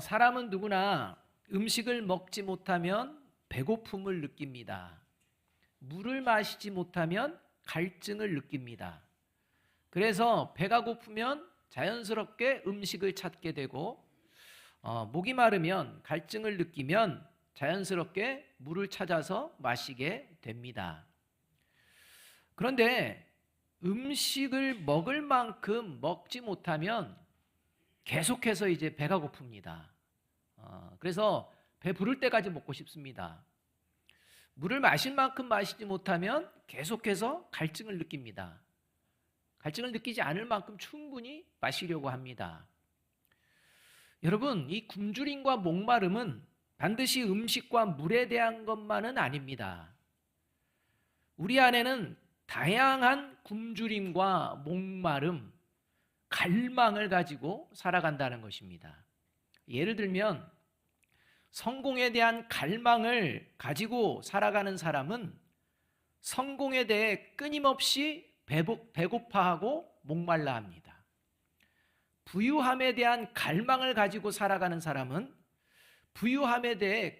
사람은 누구나 음식을 먹지 못하면 배고픔을 느낍니다. 물을 마시지 못하면 갈증을 느낍니다. 그래서 배가 고프면 자연스럽게 음식을 찾게 되고, 목이 마르면 갈증을 느끼면 자연스럽게 물을 찾아서 마시게 됩니다. 그런데 음식을 먹을 만큼 먹지 못하면 계속해서 이제 배가 고픕니다. 그래서 배 부를 때까지 먹고 싶습니다. 물을 마실 만큼 마시지 못하면 계속해서 갈증을 느낍니다. 갈증을 느끼지 않을 만큼 충분히 마시려고 합니다. 여러분, 이 굶주림과 목마름은 반드시 음식과 물에 대한 것만은 아닙니다. 우리 안에는 다양한 굶주림과 목마름, 갈망을 가지고 살아간다는 것입니다. 예를 들면 성공에 대한 갈망을 가지고 살아가는 사람은 성공에 대해 끊임없이 배고파하고 목말라 합니다. 부유함에 대한 갈망을 가지고 살아가는 사람은 부유함에 대해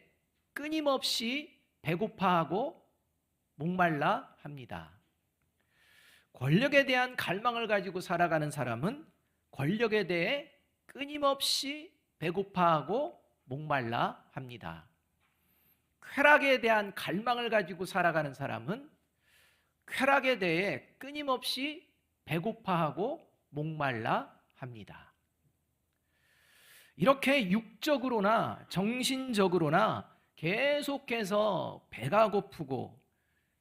끊임없이 배고파하고 목말라 합니다. 권력에 대한 갈망을 가지고 살아가는 사람은 권력에 대해 끊임없이 배고파하고 목말라 합니다. 쾌락에 대한 갈망을 가지고 살아가는 사람은 쾌락에 대해 끊임없이 배고파하고 목말라 합니다. 이렇게 육적으로나 정신적으로나 계속해서 배가 고프고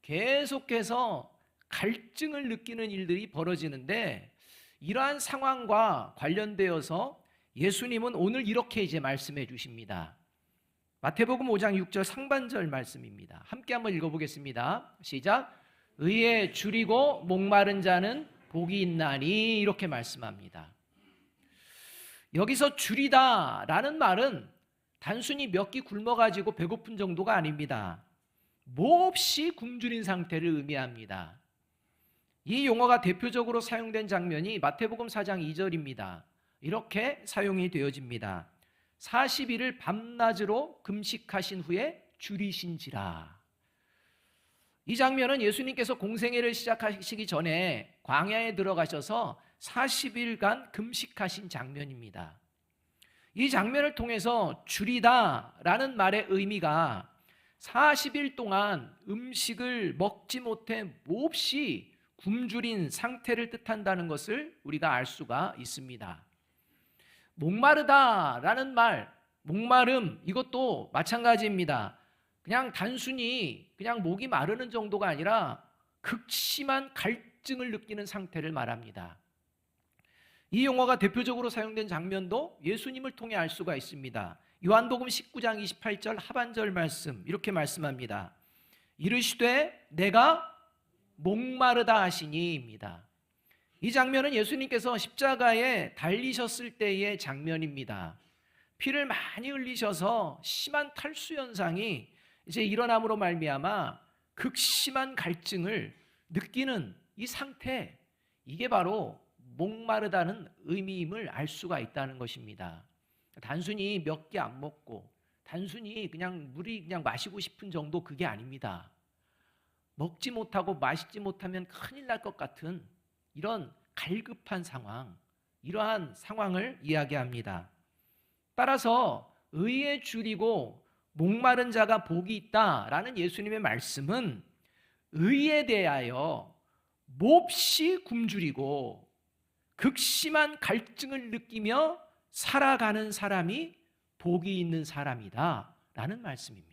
계속해서 갈증을 느끼는 일들이 벌어지는데, 이러한 상황과 관련되어서 예수님은 오늘 이렇게 이제 말씀해 주십니다. 마태복음 5장 6절 상반절 말씀입니다. 함께 한번 읽어보겠습니다. 시작. 의에 줄이고 목마른 자는 복이 있나니, 이렇게 말씀합니다. 여기서 줄이다 라는 말은 단순히 몇 끼 굶어가지고 배고픈 정도가 아닙니다. 몹시 굶주린 상태를 의미합니다. 이 용어가 대표적으로 사용된 장면이 마태복음 4장 2절입니다. 이렇게 사용이 되어집니다. 40일을 밤낮으로 금식하신 후에 줄이신지라. 이 장면은 예수님께서 공생애를 시작하시기 전에 광야에 들어가셔서 40일간 금식하신 장면입니다. 이 장면을 통해서 줄이다라는 말의 의미가 40일 동안 음식을 먹지 못해 몹시 굶주린 상태를 뜻한다는 것을 우리가 알 수가 있습니다. 목마르다라는 말, 목마름, 이것도 마찬가지입니다. 그냥 단순히 그냥 목이 마르는 정도가 아니라 극심한 갈증을 느끼는 상태를 말합니다. 이 용어가 대표적으로 사용된 장면도 예수님을 통해 알 수가 있습니다. 요한복음 19장 28절 하반절 말씀, 이렇게 말씀합니다. 이르시되 내가 목마르다 하시니입니다. 이 장면은 예수님께서 십자가에 달리셨을 때의 장면입니다. 피를 많이 흘리셔서 심한 탈수 현상이 이제 일어남으로 말미암아 극심한 갈증을 느끼는 이 상태, 이게 바로 목마르다는 의미임을 알 수가 있다는 것입니다. 단순히 몇 개 안 먹고 단순히 그냥 물이 그냥 마시고 싶은 정도, 그게 아닙니다. 먹지 못하고 마시지 못하면 큰일 날 것 같은 이런 갈급한 상황, 이러한 상황을 이야기합니다. 따라서 의에 줄이고 목마른 자가 복이 있다라는 예수님의 말씀은 의에 대하여 몹시 굶주리고 극심한 갈증을 느끼며 살아가는 사람이 복이 있는 사람이다 라는 말씀입니다.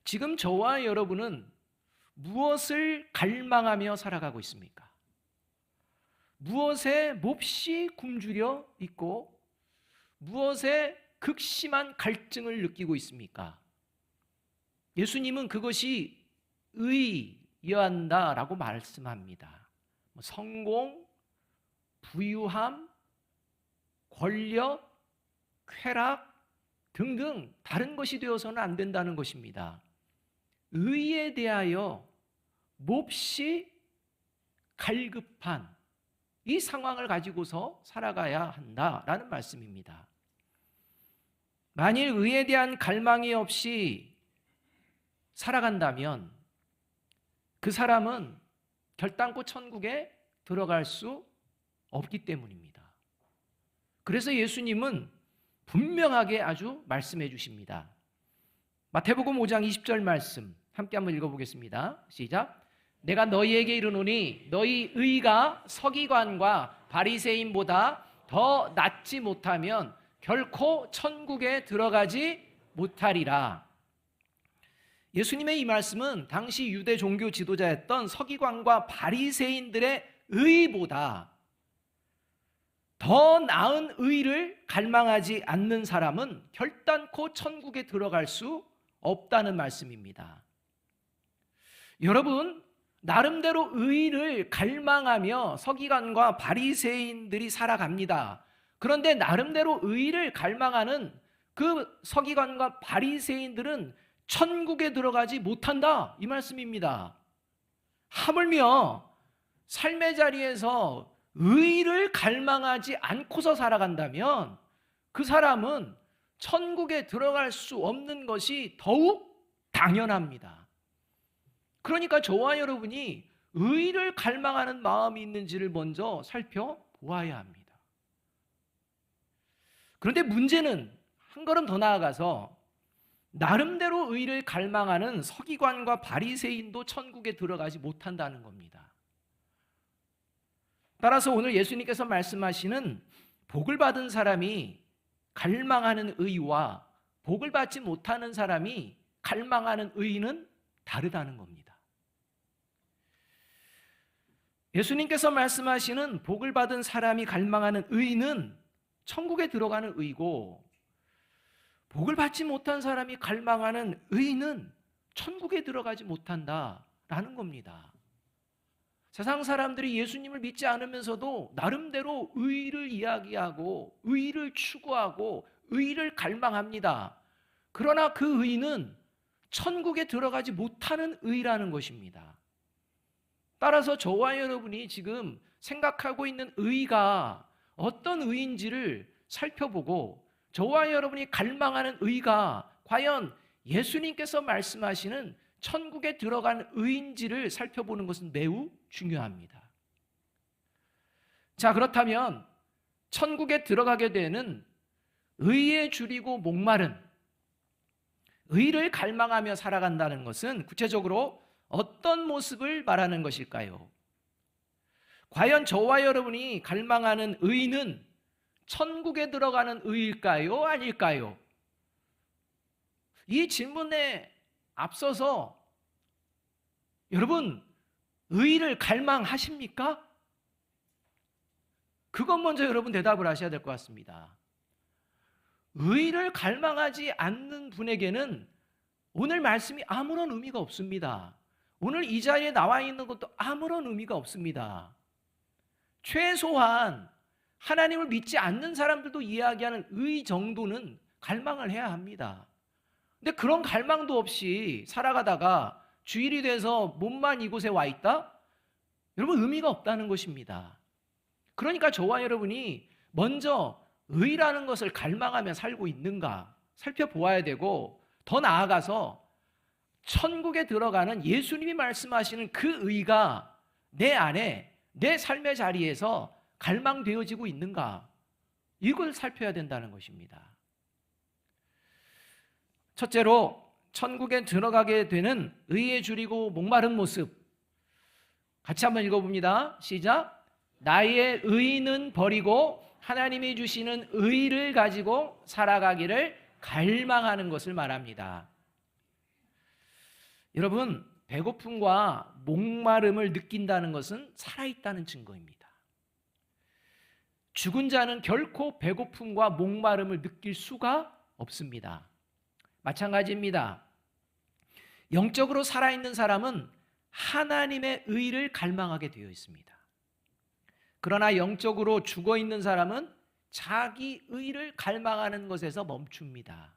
지금 저와 여러분은 무엇을 갈망하며 살아가고 있습니까? 무엇에 몹시 굶주려 있고 무엇에 극심한 갈증을 느끼고 있습니까? 예수님은 그것이 의여야 한다라고 말씀합니다. 성공, 부유함, 권력, 쾌락 등등 다른 것이 되어서는 안 된다는 것입니다. 의에 대하여 몹시 갈급한 이 상황을 가지고서 살아가야 한다라는 말씀입니다. 만일 의에 대한 갈망이 없이 살아간다면 그 사람은 결단코 천국에 들어갈 수 없기 때문입니다. 그래서 예수님은 분명하게 아주 말씀해 주십니다. 마태복음 5장 20절 말씀 함께 한번 읽어보겠습니다. 시작. 내가 너희에게 이르노니 너희 의가 서기관과 바리새인보다 더 낫지 못하면 결코 천국에 들어가지 못하리라. 예수님의 이 말씀은 당시 유대 종교 지도자였던 서기관과 바리새인들의 의보다 더 나은 의를 갈망하지 않는 사람은 결단코 천국에 들어갈 수 없다는 말씀입니다. 여러분, 나름대로 의를 갈망하며 서기관과 바리새인들이 살아갑니다. 그런데 나름대로 의를 갈망하는 그 서기관과 바리새인들은 천국에 들어가지 못한다, 이 말씀입니다. 하물며 삶의 자리에서 의를 갈망하지 않고서 살아간다면 그 사람은 천국에 들어갈 수 없는 것이 더욱 당연합니다. 그러니까 저와 여러분이 의를 갈망하는 마음이 있는지를 먼저 살펴보아야 합니다. 그런데 문제는 한 걸음 더 나아가서 나름대로 의를 갈망하는 서기관과 바리새인도 천국에 들어가지 못한다는 겁니다. 따라서 오늘 예수님께서 말씀하시는 복을 받은 사람이 갈망하는 의와 복을 받지 못하는 사람이 갈망하는 의는 다르다는 겁니다. 예수님께서 말씀하시는 복을 받은 사람이 갈망하는 의는 천국에 들어가는 의고, 복을 받지 못한 사람이 갈망하는 의는 천국에 들어가지 못한다라는 겁니다. 세상 사람들이 예수님을 믿지 않으면서도 나름대로 의를 이야기하고 의를 추구하고 의를 갈망합니다. 그러나 그 의는 천국에 들어가지 못하는 의라는 것입니다. 따라서 저와 여러분이 지금 생각하고 있는 의가 어떤 의인지를 살펴보고 저와 여러분이 갈망하는 의가 과연 예수님께서 말씀하시는 천국에 들어간 의인지를 살펴보는 것은 매우 중요합니다. 자, 그렇다면 천국에 들어가게 되는 의에 줄이고 목마른 의를 갈망하며 살아간다는 것은 구체적으로 어떤 모습을 말하는 것일까요? 과연 저와 여러분이 갈망하는 의는 천국에 들어가는 의일까요? 아닐까요? 이 질문에 앞서서 여러분, 의를 갈망하십니까? 그것 먼저 여러분 대답을 하셔야 될 것 같습니다. 의를 갈망하지 않는 분에게는 오늘 말씀이 아무런 의미가 없습니다. 오늘 이 자리에 나와 있는 것도 아무런 의미가 없습니다. 최소한 하나님을 믿지 않는 사람들도 이야기하는 의 정도는 갈망을 해야 합니다. 근데 그런 갈망도 없이 살아가다가 주일이 돼서 몸만 이곳에 와 있다? 여러분, 의미가 없다는 것입니다. 그러니까 저와 여러분이 먼저 의라는 것을 갈망하며 살고 있는가 살펴보아야 되고, 더 나아가서 천국에 들어가는 예수님이 말씀하시는 그 의가 내 안에, 내 삶의 자리에서 갈망되어지고 있는가, 이걸 살펴야 된다는 것입니다. 첫째로 천국에 들어가게 되는 의에 줄이고 목마른 모습, 같이 한번 읽어봅니다. 시작. 나의 의는 버리고 하나님이 주시는 의를 가지고 살아가기를 갈망하는 것을 말합니다. 여러분, 배고픔과 목마름을 느낀다는 것은 살아있다는 증거입니다. 죽은 자는 결코 배고픔과 목마름을 느낄 수가 없습니다. 마찬가지입니다. 영적으로 살아있는 사람은 하나님의 의를 갈망하게 되어 있습니다. 그러나 영적으로 죽어있는 사람은 자기 의를 갈망하는 것에서 멈춥니다.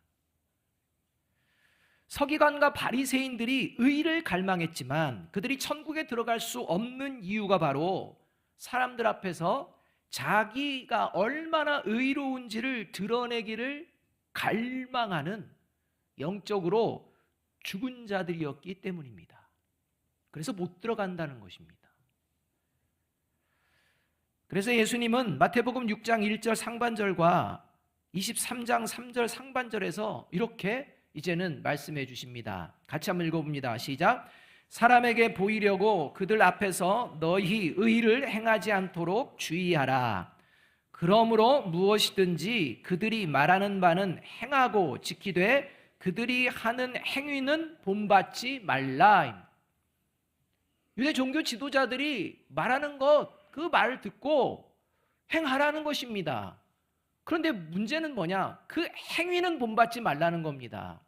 서기관과 바리새인들이 의를 갈망했지만 그들이 천국에 들어갈 수 없는 이유가 바로 사람들 앞에서 자기가 얼마나 의로운지를 드러내기를 갈망하는 영적으로 죽은 자들이었기 때문입니다. 그래서 못 들어간다는 것입니다. 그래서 예수님은 마태복음 6장 1절 상반절과 23장 3절 상반절에서 이렇게 이제는 말씀해 주십니다. 같이 한번 읽어봅니다. 시작. 사람에게 보이려고 그들 앞에서 너희 의를 행하지 않도록 주의하라. 그러므로 무엇이든지 그들이 말하는 바는 행하고 지키되 그들이 하는 행위는 본받지 말라. 유대 종교 지도자들이 말하는 것, 그 말을 듣고 행하라는 것입니다. 그런데 문제는 뭐냐? 그 행위는 본받지 말라는 겁니다.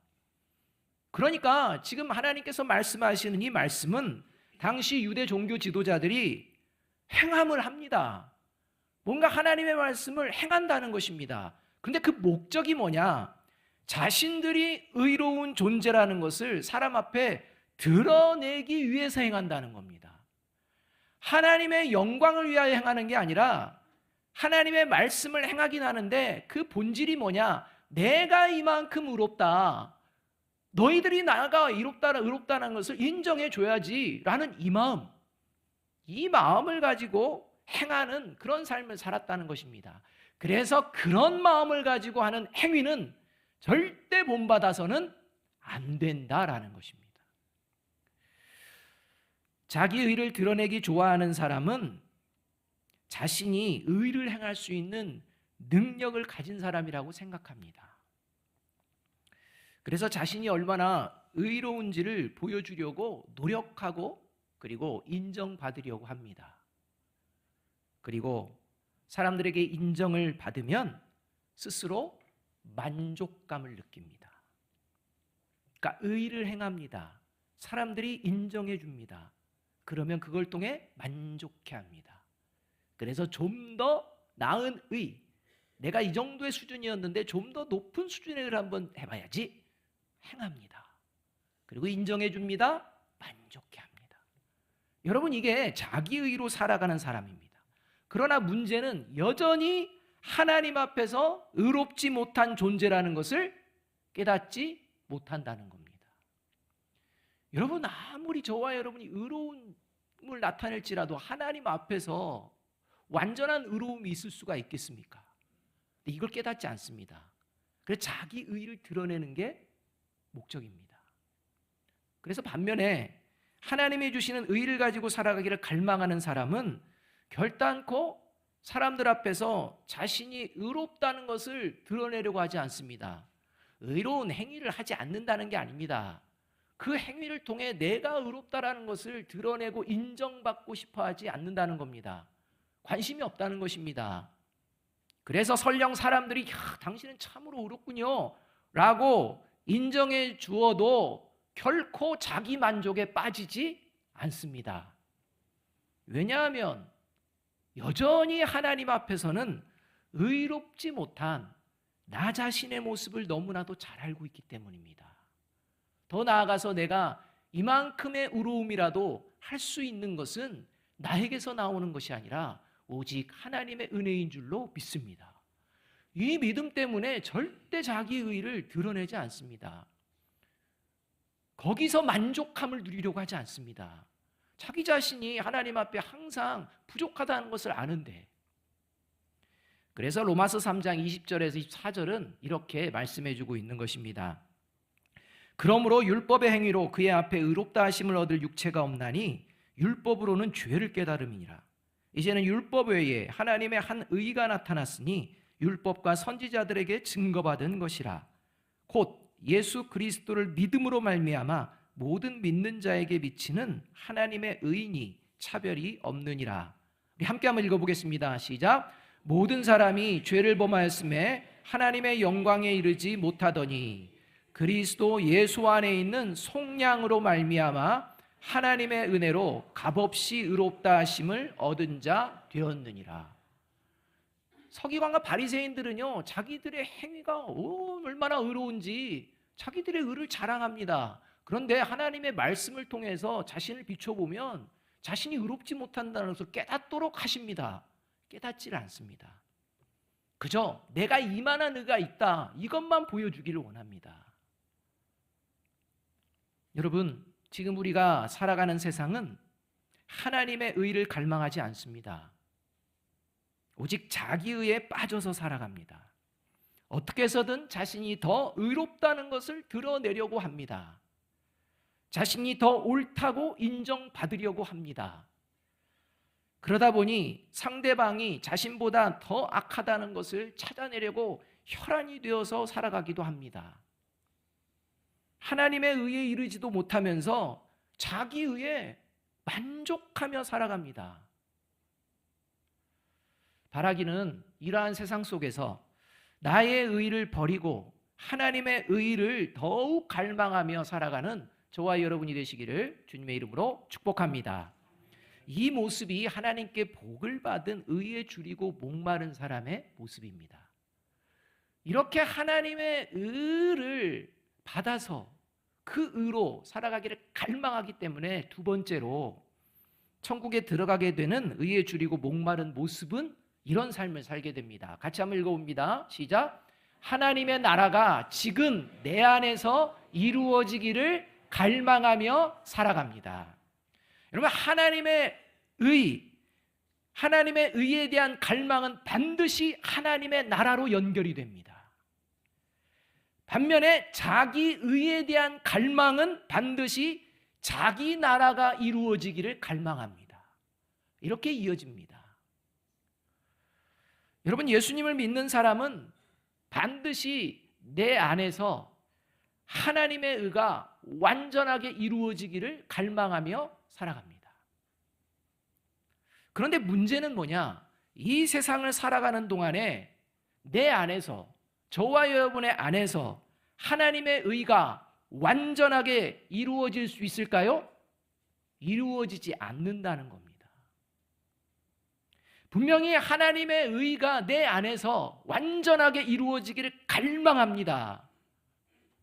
그러니까 지금 하나님께서 말씀하시는 이 말씀은 당시 유대 종교 지도자들이 행함을 합니다. 뭔가 하나님의 말씀을 행한다는 것입니다. 그런데 그 목적이 뭐냐? 자신들이 의로운 존재라는 것을 사람 앞에 드러내기 위해서 행한다는 겁니다. 하나님의 영광을 위하여 행하는 게 아니라 하나님의 말씀을 행하긴 하는데 그 본질이 뭐냐? 내가 이만큼 의롭다. 너희들이 나가 의롭다는 것을 인정해 줘야지 라는 이 마음을 가지고 행하는 그런 삶을 살았다는 것입니다. 그래서 그런 마음을 가지고 하는 행위는 절대 본받아서는 안 된다라는 것입니다. 자기 의를 드러내기 좋아하는 사람은 자신이 의를 행할 수 있는 능력을 가진 사람이라고 생각합니다. 그래서 자신이 얼마나 의로운지를 보여주려고 노력하고 그리고 인정받으려고 합니다. 그리고 사람들에게 인정을 받으면 스스로 만족감을 느낍니다. 그러니까 의를 행합니다. 사람들이 인정해 줍니다. 그러면 그걸 통해 만족해 합니다. 그래서 좀 더 나은 의, 내가 이 정도의 수준이었는데 좀 더 높은 수준의 의를 한번 해봐야지 행합니다. 그리고 인정해 줍니다. 만족해 합니다. 여러분, 이게 자기의로 살아가는 사람입니다. 그러나 문제는 여전히 하나님 앞에서 의롭지 못한 존재라는 것을 깨닫지 못한다는 겁니다. 여러분, 아무리 저와 여러분이 의로움을 나타낼지라도 하나님 앞에서 완전한 의로움이 있을 수가 있겠습니까? 근데 이걸 깨닫지 않습니다. 그래서 자기 의를 드러내는 게 목적입니다. 그래서 반면에 하나님이 주시는 의를 가지고 살아가기를 갈망하는 사람은 결단코 사람들 앞에서 자신이 의롭다는 것을 드러내려고 하지 않습니다. 의로운 행위를 하지 않는다는 게 아닙니다. 그 행위를 통해 내가 의롭다라는 것을 드러내고 인정받고 싶어 하지 않는다는 겁니다. 관심이 없다는 것입니다. 그래서 설령 사람들이 당신은 참으로 의롭군요 라고 인정해 주어도 결코 자기 만족에 빠지지 않습니다. 왜냐하면 여전히 하나님 앞에서는 의롭지 못한 나 자신의 모습을 너무나도 잘 알고 있기 때문입니다. 더 나아가서 내가 이만큼의 의로움이라도 할 수 있는 것은 나에게서 나오는 것이 아니라 오직 하나님의 은혜인 줄로 믿습니다. 이 믿음 때문에 절대 자기 의를 드러내지 않습니다. 거기서 만족함을 누리려고 하지 않습니다. 자기 자신이 하나님 앞에 항상 부족하다는 것을 아는데, 그래서 로마서 3장 20절에서 24절은 이렇게 말씀해주고 있는 것입니다. 그러므로 율법의 행위로 그의 앞에 의롭다 하심을 얻을 육체가 없나니 율법으로는 죄를 깨달음이니라. 이제는 율법 외에 하나님의 한 의가 나타났으니 율법과 선지자들에게 증거받은 것이라. 곧 예수 그리스도를 믿음으로 말미암아 모든 믿는 자에게 미치는 하나님의 의인이 차별이 없느니라. 우리 함께 한번 읽어보겠습니다. 시작. 모든 사람이 죄를 범하였음에 하나님의 영광에 이르지 못하더니 그리스도 예수 안에 있는 속량으로 말미암아 하나님의 은혜로 값없이 의롭다 하심을 얻은 자 되었느니라. 서기관과 바리새인들은요, 자기들의 행위가 얼마나 의로운지 자기들의 의를 자랑합니다. 그런데 하나님의 말씀을 통해서 자신을 비춰보면 자신이 의롭지 못한다는 것을 깨닫도록 하십니다. 깨닫지를 않습니다. 그저 내가 이만한 의가 있다, 이것만 보여주기를 원합니다. 여러분, 지금 우리가 살아가는 세상은 하나님의 의를 갈망하지 않습니다. 오직 자기의에 빠져서 살아갑니다. 어떻게 해서든 자신이 더 의롭다는 것을 드러내려고 합니다. 자신이 더 옳다고 인정받으려고 합니다. 그러다 보니 상대방이 자신보다 더 악하다는 것을 찾아내려고 혈안이 되어서 살아가기도 합니다. 하나님의 의에 이르지도 못하면서 자기 의에 만족하며 살아갑니다. 바라기는 이러한 세상 속에서 나의 의를 버리고 하나님의 의를 더욱 갈망하며 살아가는 저와 여러분이 되시기를 주님의 이름으로 축복합니다. 이 모습이 하나님께 복을 받은 의에 줄이고 목마른 사람의 모습입니다. 이렇게 하나님의 의를 받아서 그 의로 살아가기를 갈망하기 때문에 두 번째로 천국에 들어가게 되는 의에 줄이고 목마른 모습은 이런 삶을 살게 됩니다. 같이 한번 읽어봅니다. 시작. 하나님의 나라가 지금 내 안에서 이루어지기를 갈망하며 살아갑니다. 여러분, 하나님의 의에 대한 갈망은 반드시 하나님의 나라로 연결이 됩니다. 반면에 자기 의에 대한 갈망은 반드시 자기 나라가 이루어지기를 갈망합니다. 이렇게 이어집니다. 여러분, 예수님을 믿는 사람은 반드시 내 안에서 하나님의 의가 완전하게 이루어지기를 갈망하며 살아갑니다. 그런데 문제는 뭐냐? 이 세상을 살아가는 동안에 내 안에서, 저와 여러분의 안에서 하나님의 의가 완전하게 이루어질 수 있을까요? 이루어지지 않는다는 겁니다. 분명히 하나님의 의가 내 안에서 완전하게 이루어지기를 갈망합니다.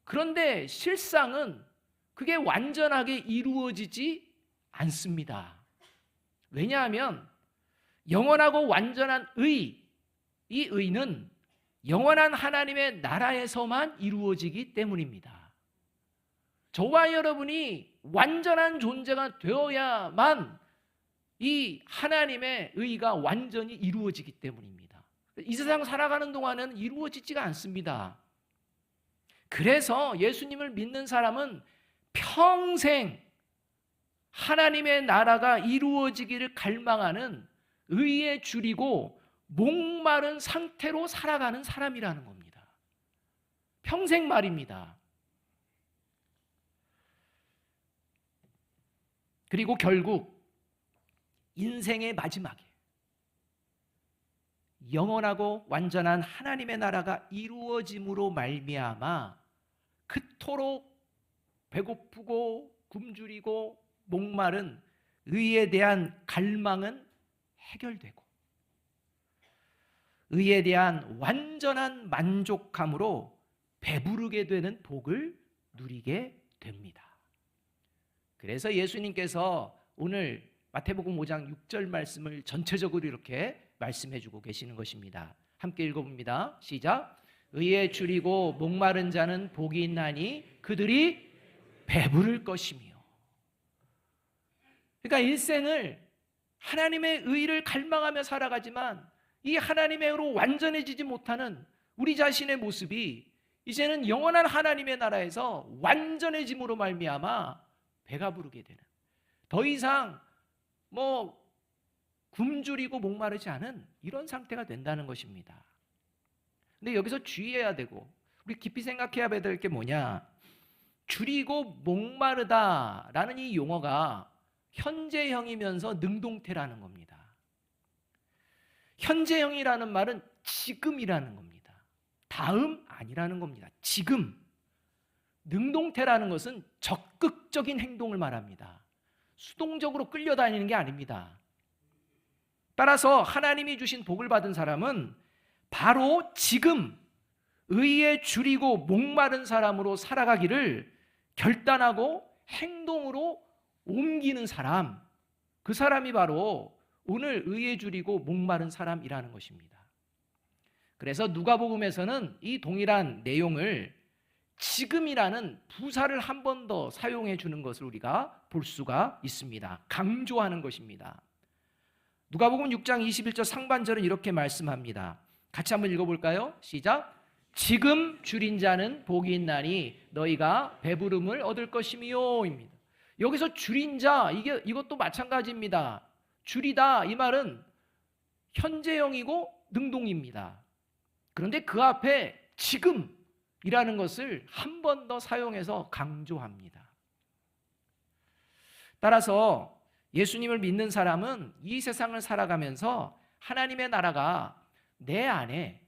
그런데 실상은 그게 완전하게 이루어지지 않습니다. 왜냐하면 영원하고 완전한 이 의는 영원한 하나님의 나라에서만 이루어지기 때문입니다. 저와 여러분이 완전한 존재가 되어야만 이 하나님의 의가 완전히 이루어지기 때문입니다. 이 세상 살아가는 동안은 이루어지지가 않습니다. 그래서 예수님을 믿는 사람은 평생 하나님의 나라가 이루어지기를 갈망하는 의에 줄이고 목마른 상태로 살아가는 사람이라는 겁니다. 평생 말입니다. 그리고 결국 인생의 마지막에 영원하고 완전한 하나님의 나라가 이루어짐으로 말미암아 그토록 배고프고 굶주리고 목마른 의에 대한 갈망은 해결되고 의에 대한 완전한 만족함으로 배부르게 되는 복을 누리게 됩니다. 그래서 예수님께서 오늘 마태복음 5장 6절 말씀을 전체적으로 이렇게 말씀해 주고 계시는 것입니다. 함께 읽어봅니다. 시작. 의에 줄이고 목마른 자는 복이 있나니 그들이 배부를 것이며. 그러니까 일생을 하나님의 의를 갈망하며 살아가지만 이 하나님의 의로 완전해지지 못하는 우리 자신의 모습이 이제는 영원한 하나님의 나라에서 완전해짐으로 말미암아 배가 부르게 되는, 더 이상 굶주리고 목마르지 않은 이런 상태가 된다는 것입니다. 근데 여기서 주의해야 되고 우리 깊이 생각해야 될 게 뭐냐? 줄이고 목마르다라는 이 용어가 현재형이면서 능동태라는 겁니다. 현재형이라는 말은 지금이라는 겁니다. 다음 아니라는 겁니다. 지금. 능동태라는 것은 적극적인 행동을 말합니다. 수동적으로 끌려다니는 게 아닙니다. 따라서 하나님이 주신 복을 받은 사람은 바로 지금 의에 줄이고 목마른 사람으로 살아가기를 결단하고 행동으로 옮기는 사람, 그 사람이 바로 오늘 의에 줄이고 목마른 사람이라는 것입니다. 그래서 누가복음에서는 이 동일한 내용을 지금이라는 부사를 한 번 더 사용해 주는 것을 우리가 볼 수가 있습니다. 강조하는 것입니다. 누가복음 6장 21절 상반절은 이렇게 말씀합니다. 같이 한번 읽어볼까요? 시작. 지금 줄인 자는 복이 있나니 너희가 배부름을 얻을 것이미요 입니다. 여기서 줄인 자, 이것도 마찬가지입니다. 줄이다 이 말은 현재형이고 능동입니다. 그런데 그 앞에 지금이라는 것을 한 번 더 사용해서 강조합니다. 따라서 예수님을 믿는 사람은 이 세상을 살아가면서 하나님의 나라가 내 안에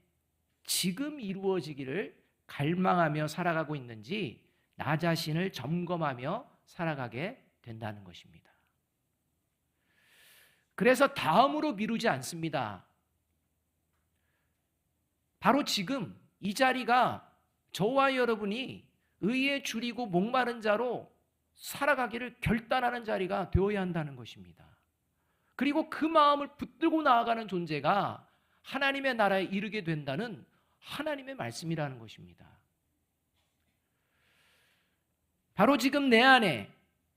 지금 이루어지기를 갈망하며 살아가고 있는지 나 자신을 점검하며 살아가게 된다는 것입니다. 그래서 다음으로 미루지 않습니다. 바로 지금 이 자리가 저와 여러분이 의에 줄이고 목마른 자로 살아가기를 결단하는 자리가 되어야 한다는 것입니다. 그리고 그 마음을 붙들고 나아가는 존재가 하나님의 나라에 이르게 된다는 하나님의 말씀이라는 것입니다. 바로 지금 내 안에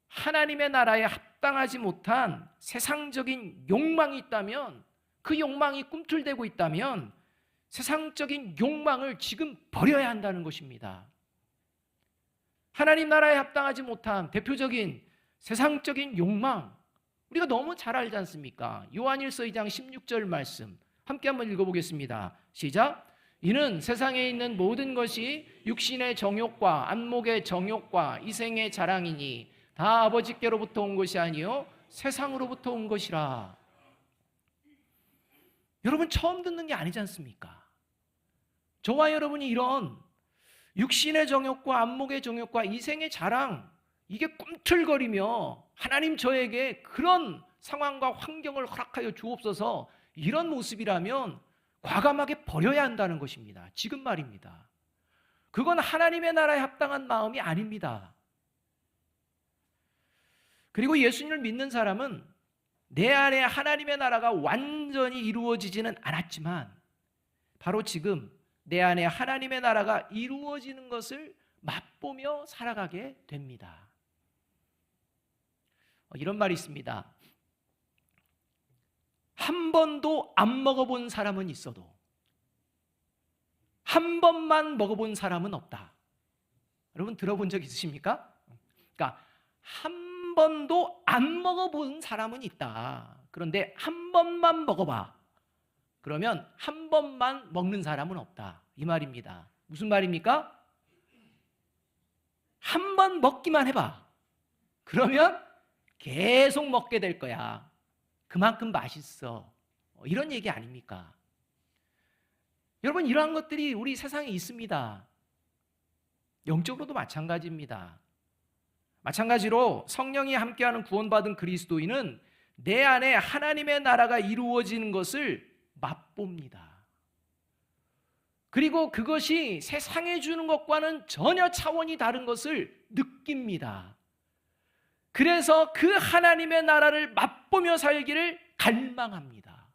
하나님의 나라에 합당하지 못한 세상적인 욕망이 있다면, 그 욕망이 꿈틀대고 있다면 세상적인 욕망을 지금 버려야 한다는 것입니다. 하나님 나라에 합당하지 못한 대표적인 세상적인 욕망, 우리가 너무 잘 알지 않습니까? 요한일서 2장 16절 말씀 함께 한번 읽어보겠습니다. 시작. 이는 세상에 있는 모든 것이 육신의 정욕과 안목의 정욕과 이생의 자랑이니 다 아버지께로부터 온 것이 아니요 세상으로부터 온 것이라. 여러분 처음 듣는 게 아니지 않습니까? 저와 여러분이 이런 육신의 정욕과 안목의 정욕과 이생의 자랑, 이게 꿈틀거리며 하나님 저에게 그런 상황과 환경을 허락하여 주옵소서, 이런 모습이라면 과감하게 버려야 한다는 것입니다. 지금 말입니다. 그건 하나님의 나라에 합당한 마음이 아닙니다. 그리고 예수님을 믿는 사람은 내 안에 하나님의 나라가 완전히 이루어지지는 않았지만 바로 지금 내 안에 하나님의 나라가 이루어지는 것을 맛보며 살아가게 됩니다. 이런 말이 있습니다. 한 번도 안 먹어본 사람은 있어도 한 번만 먹어본 사람은 없다. 여러분 들어본 적 있으십니까? 그러니까 한 번도 안 먹어본 사람은 있다. 그런데 한 번만 먹어봐. 그러면 한 번만 먹는 사람은 없다. 이 말입니다. 무슨 말입니까? 한 번 먹기만 해봐. 그러면 계속 먹게 될 거야. 그만큼 맛있어. 이런 얘기 아닙니까? 여러분 이러한 것들이 우리 세상에 있습니다. 영적으로도 마찬가지입니다. 마찬가지로 성령이 함께하는 구원받은 그리스도인은 내 안에 하나님의 나라가 이루어지는 것을 맛봅니다. 그리고 그것이 세상에 주는 것과는 전혀 차원이 다른 것을 느낍니다. 그래서 그 하나님의 나라를 맛보며 살기를 갈망합니다.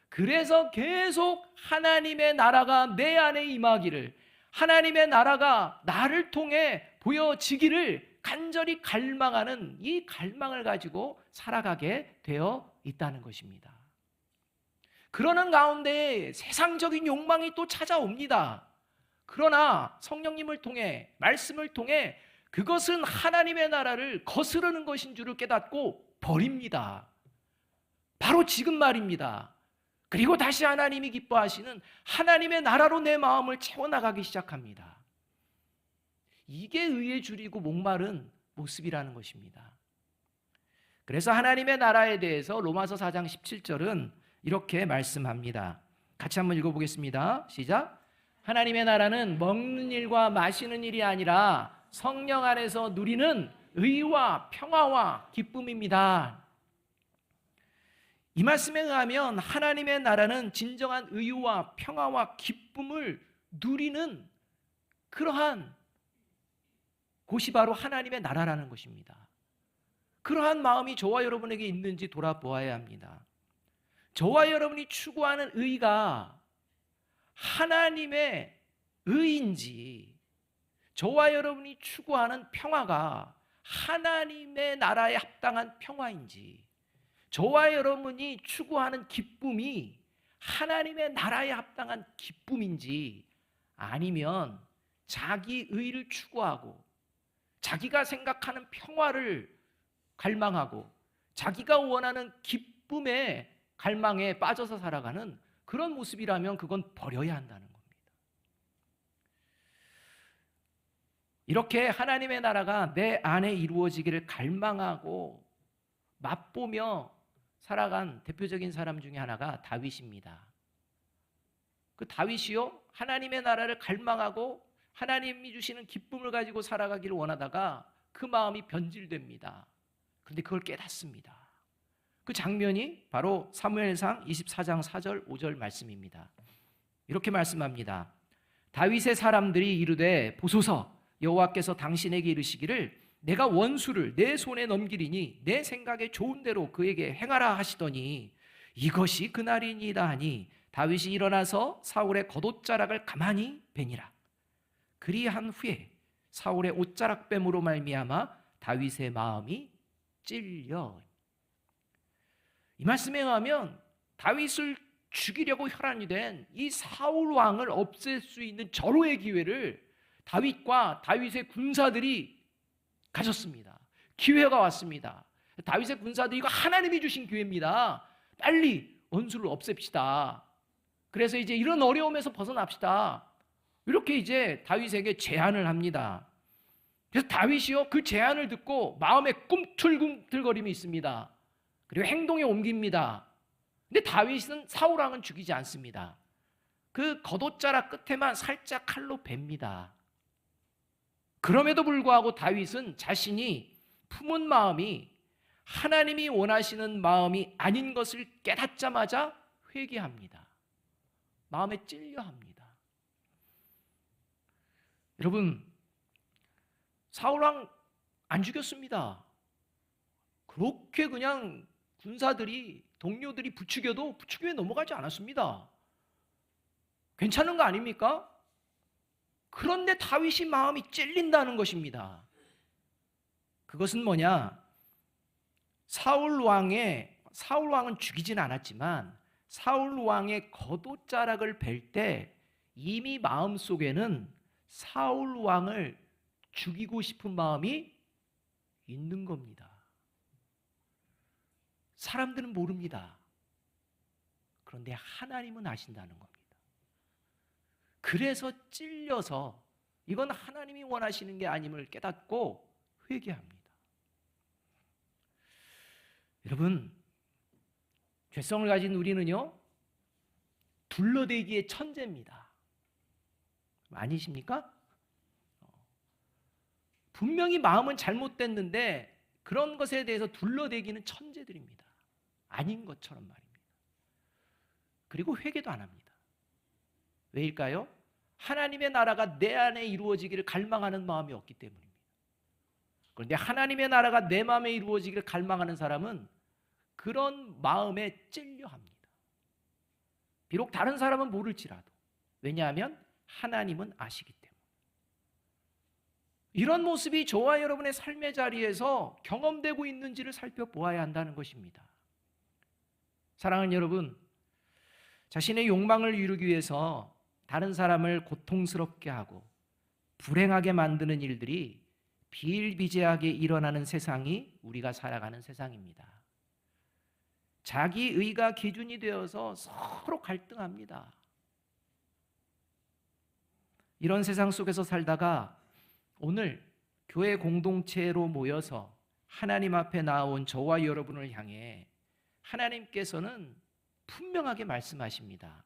그래서 계속 하나님의 나라가 내 안에 임하기를, 하나님의 나라가 나를 통해 보여지기를 간절히 갈망하는 이 갈망을 가지고 살아가게 되어 있다는 것입니다. 그러는 가운데 세상적인 욕망이 또 찾아옵니다. 그러나 성령님을 통해, 말씀을 통해 그것은 하나님의 나라를 거스르는 것인 줄을 깨닫고 버립니다. 바로 지금 말입니다. 그리고 다시 하나님이 기뻐하시는 하나님의 나라로 내 마음을 채워나가기 시작합니다. 이게 의에 줄이고 목마른 모습이라는 것입니다. 그래서 하나님의 나라에 대해서 로마서 4장 17절은 이렇게 말씀합니다. 같이 한번 읽어보겠습니다. 시작. 하나님의 나라는 먹는 일과 마시는 일이 아니라 성령 안에서 누리는 의와 평화와 기쁨입니다. 이 말씀에 의하면 하나님의 나라는 진정한 의와 평화와 기쁨을 누리는 그러한 곳이 바로 하나님의 나라라는 것입니다. 그러한 마음이 저와 여러분에게 있는지 돌아보아야 합니다. 저와 여러분이 추구하는 의가 하나님의 의인지, 저와 여러분이 추구하는 평화가 하나님의 나라에 합당한 평화인지, 저와 여러분이 추구하는 기쁨이 하나님의 나라에 합당한 기쁨인지, 아니면 자기 의를 추구하고 자기가 생각하는 평화를 갈망하고 자기가 원하는 기쁨의 갈망에 빠져서 살아가는 그런 모습이라면 그건 버려야 한다는 겁니다. 이렇게 하나님의 나라가 내 안에 이루어지기를 갈망하고 맛보며 살아간 대표적인 사람 중에 하나가 다윗입니다. 그 다윗이요, 하나님의 나라를 갈망하고 하나님이 주시는 기쁨을 가지고 살아가기를 원하다가 그 마음이 변질됩니다. 그런데 그걸 깨닫습니다. 그 장면이 바로 사무엘상 24장 4절 5절 말씀입니다. 이렇게 말씀합니다. 다윗의 사람들이 이르되 보소서, 여호와께서 당신에게 이르시기를 내가 원수를 내 손에 넘기리니 내 생각에 좋은 대로 그에게 행하라 하시더니 이것이 그날이니이다 하니 다윗이 일어나서 사울의 겉옷자락을 가만히 베니라. 그리한 후에 사울의 옷자락뱀으로 말미암아 다윗의 마음이 찔려. 이 말씀에 의하면 다윗을 죽이려고 혈안이 된 이 사울 왕을 없앨 수 있는 절호의 기회를 다윗과 다윗의 군사들이 가졌습니다. 기회가 왔습니다. 다윗의 군사들이 이거 하나님이 주신 기회입니다. 빨리 원수를 없앱시다. 그래서 이제 이런 어려움에서 벗어납시다. 이렇게 이제 다윗에게 제안을 합니다. 그래서 다윗이요, 그 제안을 듣고 마음에 꿈틀꿈틀거림이 있습니다. 그리고 행동에 옮깁니다. 근데 다윗은 사울 왕은 죽이지 않습니다. 그 겉옷자락 끝에만 살짝 칼로 뱁니다. 그럼에도 불구하고 다윗은 자신이 품은 마음이 하나님이 원하시는 마음이 아닌 것을 깨닫자마자 회개합니다. 마음에 찔려합니다. 여러분, 사울왕 안 죽였습니다. 그렇게 그냥 군사들이, 동료들이 부추겨도 부추기에 넘어가지 않았습니다. 괜찮은 거 아닙니까? 그런데 다윗이 마음이 찔린다는 것입니다. 그것은 뭐냐? 사울 왕은 죽이진 않았지만 사울 왕의 겉옷자락을 벨 때 이미 마음속에는 사울 왕을 죽이고 싶은 마음이 있는 겁니다. 사람들은 모릅니다. 그런데 하나님은 아신다는 겁니다. 그래서 찔려서 이건 하나님이 원하시는 게 아님을 깨닫고 회개합니다. 여러분, 죄성을 가진 우리는요, 둘러대기의 천재입니다. 아니십니까? 분명히 마음은 잘못됐는데 그런 것에 대해서 둘러대기는 천재들입니다. 아닌 것처럼 말입니다. 그리고 회개도 안 합니다. 왜일까요? 하나님의 나라가 내 안에 이루어지기를 갈망하는 마음이 없기 때문입니다. 그런데 하나님의 나라가 내 마음에 이루어지기를 갈망하는 사람은 그런 마음에 찔려 합니다. 비록 다른 사람은 모를지라도. 왜냐하면 하나님은 아시기 때문에. 이런 모습이 저와 여러분의 삶의 자리에서 경험되고 있는지를 살펴보아야 한다는 것입니다. 사랑하는 여러분, 자신의 욕망을 이루기 위해서 다른 사람을 고통스럽게 하고 불행하게 만드는 일들이 비일비재하게 일어나는 세상이 우리가 살아가는 세상입니다. 자기 의가 기준이 되어서 서로 갈등합니다. 이런 세상 속에서 살다가 오늘 교회 공동체로 모여서 하나님 앞에 나온 저와 여러분을 향해 하나님께서는 분명하게 말씀하십니다.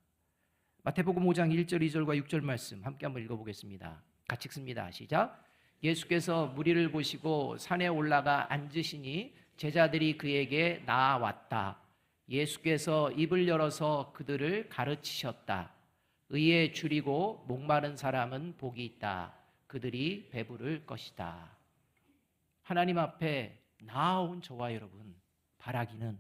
마태복음 5장 1절 2절과 6절 말씀 함께 한번 읽어보겠습니다. 같이 읽습니다. 시작. 예수께서 무리를 보시고 산에 올라가 앉으시니 제자들이 그에게 나아왔다. 예수께서 입을 열어서 그들을 가르치셨다. 의에 줄이고 목마른 사람은 복이 있다. 그들이 배부를 것이다. 하나님 앞에 나아온 저와 여러분 바라기는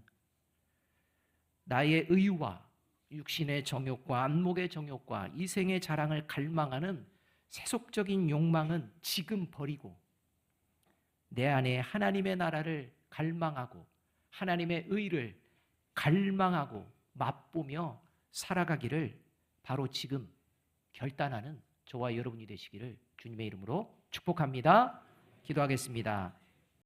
나의 의와 육신의 정욕과 안목의 정욕과 이생의 자랑을 갈망하는 세속적인 욕망은 지금 버리고 내 안에 하나님의 나라를 갈망하고 하나님의 의를 갈망하고 맛보며 살아가기를 바로 지금 결단하는 저와 여러분이 되시기를 주님의 이름으로 축복합니다. 기도하겠습니다.